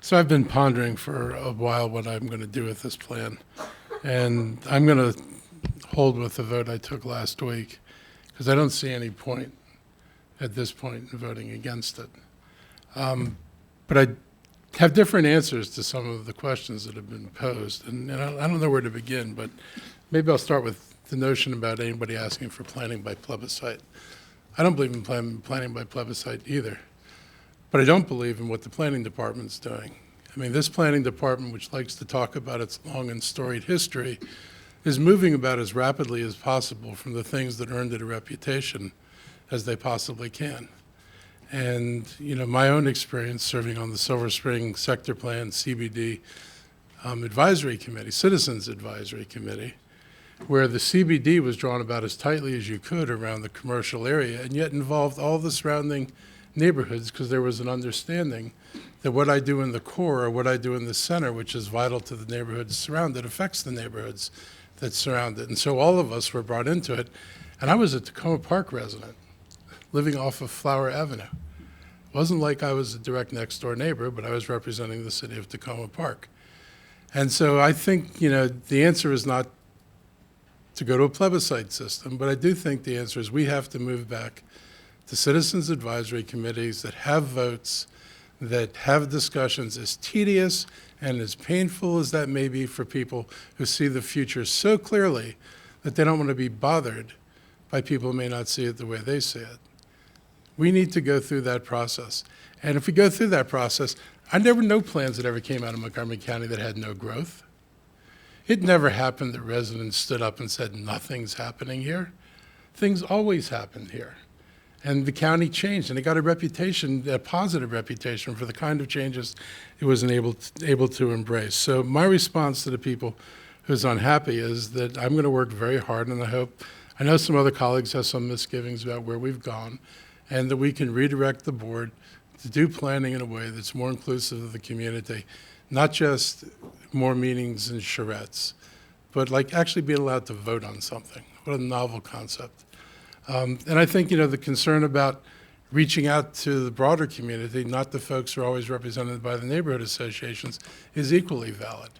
So I've been pondering for a while what I'm going to do with this plan. And I'm going to hold with the vote I took last week because I don't see any point at this point in voting against it. But I have different answers to some of the questions that have been posed. And I don't know where to begin, but maybe I'll start with the notion about anybody asking for planning by plebiscite. I don't believe in planning by plebiscite either. But I don't believe in what the planning department's doing. I mean, this planning department, which likes to talk about its long and storied history, is moving about as rapidly as possible from the things that earned it a reputation as they possibly can. And, you know, my own experience serving on the Silver Spring Sector Plan CBD Advisory Committee, Citizens Advisory Committee, where the CBD was drawn about as tightly as you could around the commercial area and yet involved all the surrounding neighborhoods because there was an understanding that what I do in the core or what I do in the center, which is vital to the neighborhoods surrounded, affects the neighborhoods that surround it. And so all of us were brought into it. And I was a Tacoma Park resident living off of Flower Avenue. It wasn't like I was a direct next door neighbor, but I was representing the city of Tacoma Park. And so I think, you know, the answer is not to go to a plebiscite system, but I do think the answer is we have to move back to citizens advisory committees that have votes, that have discussions, as tedious and as painful as that may be for people who see the future so clearly that they don't want to be bothered by people who may not see it the way they see it. We need to go through that process. And if we go through that process, I never know plans that ever came out of Montgomery County that had no growth. It never happened that residents stood up and said, nothing's happening here. Things always happened here. And the county changed, and it got a reputation, a positive reputation for the kind of changes it was able to embrace. So my response to the people who's unhappy is that I'm going to work very hard, and I know some other colleagues have some misgivings about where we've gone, and that we can redirect the board to do planning in a way that's more inclusive of the community, not just more meetings and charrettes, but like actually being allowed to vote on something. What a novel concept. And I think, you know, the concern about reaching out to the broader community, not the folks who are always represented by the neighborhood associations, is equally valid.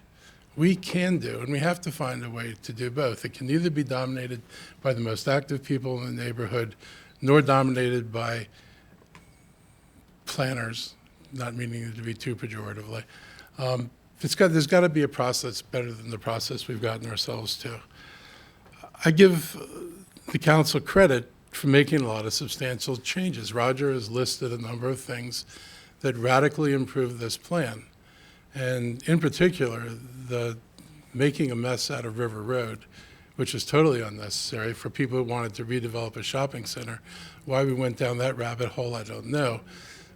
We can do, and we have to find a way to do both. It can neither be dominated by the most active people in the neighborhood, nor dominated by planners, not meaning it to be too pejoratively. There's got to be a process better than the process we've gotten ourselves to. I give the council credit for making a lot of substantial changes. Roger has listed a number of things that radically improve this plan. And in particular, the making a mess out of River Road, which is totally unnecessary for people who wanted to redevelop a shopping center. Why we went down that rabbit hole, I don't know.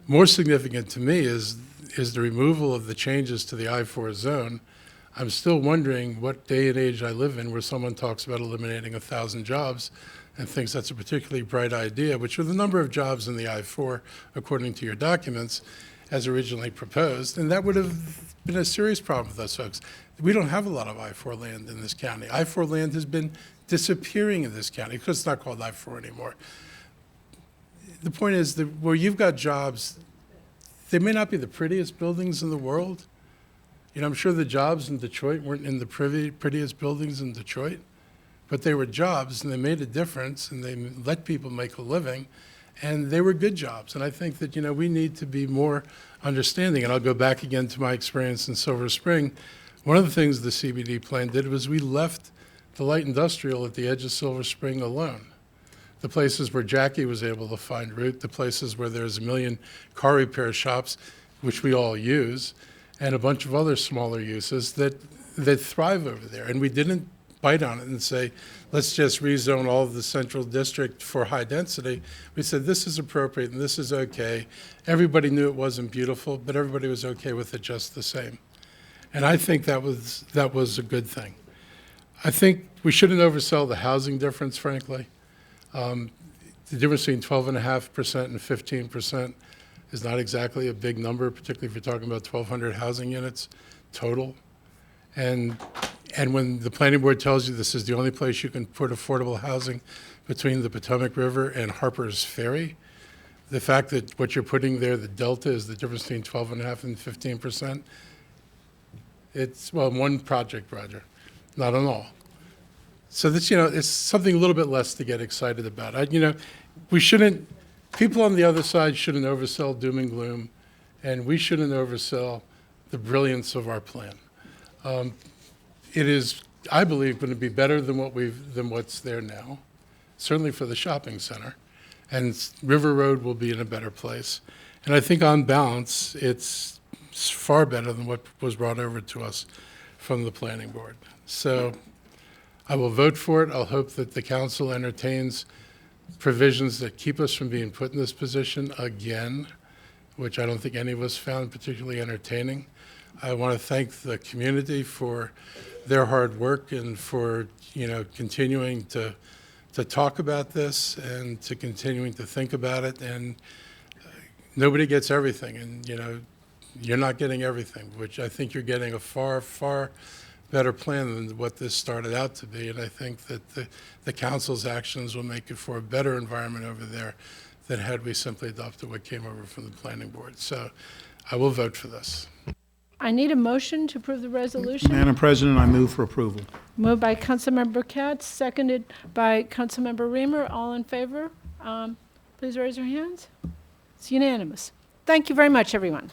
More significant to me is the removal of the changes to the I-4 zone. I'm still wondering what day and age I live in where someone talks about eliminating 1,000 jobs and thinks that's a particularly bright idea, which are the number of jobs in the I-4, according to your documents, as originally proposed. And that would have been a serious problem with us folks. We don't have a lot of I-4 land in this county. I-4 land has been disappearing in this county because it's not called I-4 anymore. The point is that where you've got jobs, they may not be the prettiest buildings in the world. You know, I'm sure the jobs in Detroit weren't in the prettiest buildings in Detroit, but they were jobs and they made a difference and they let people make a living and they were good jobs. And I think that, you know, we need to be more understanding. And I'll go back again to my experience in Silver Spring. One of the things the CBD plan did was we left the light industrial at the edge of Silver Spring alone. The places where Jackie was able to find root, the places where there's a million car repair shops, which we all use, and a bunch of other smaller uses that thrive over there. And we didn't bite on it and say, let's just rezone all of the central district for high density. We said, this is appropriate and this is okay. Everybody knew it wasn't beautiful, but everybody was okay with it just the same. And I think that was a good thing. I think we shouldn't oversell the housing difference, frankly. The difference between 12.5% and 15% is not exactly a big number, particularly if you're talking about 1,200 housing units total. And when the planning board tells you this is the only place you can put affordable housing between the Potomac River and Harper's Ferry, the fact that what you're putting there, the delta is the difference between 12.5 and 15%. It's, well, one project, Roger, not on all. So that's, it's something a little bit less to get excited about. We shouldn't, people on the other side shouldn't oversell doom and gloom, and we shouldn't oversell the brilliance of our plan. It is, I believe, going to be better than what's there now, certainly for the shopping center, and River Road will be in a better place. And I think on balance, it's far better than what was brought over to us from the planning board. So I will vote for it. I'll hope that the council entertains provisions that keep us from being put in this position again, which I don't think any of us found particularly entertaining. I want to thank the community for their hard work and for, continuing to talk about this and to continuing to think about it. And nobody gets everything, and, you're not getting everything, which I think you're getting a far, far better plan than what this started out to be. And I think that the council's actions will make it for a better environment over there than had we simply adopted what came over from the planning board. So I will vote for this. I need a motion to approve the resolution. Madam President, I move for approval. Moved by Councilmember Katz, seconded by Councilmember Reamer. All in favor? Please raise your hands. It's unanimous. Thank you very much, everyone.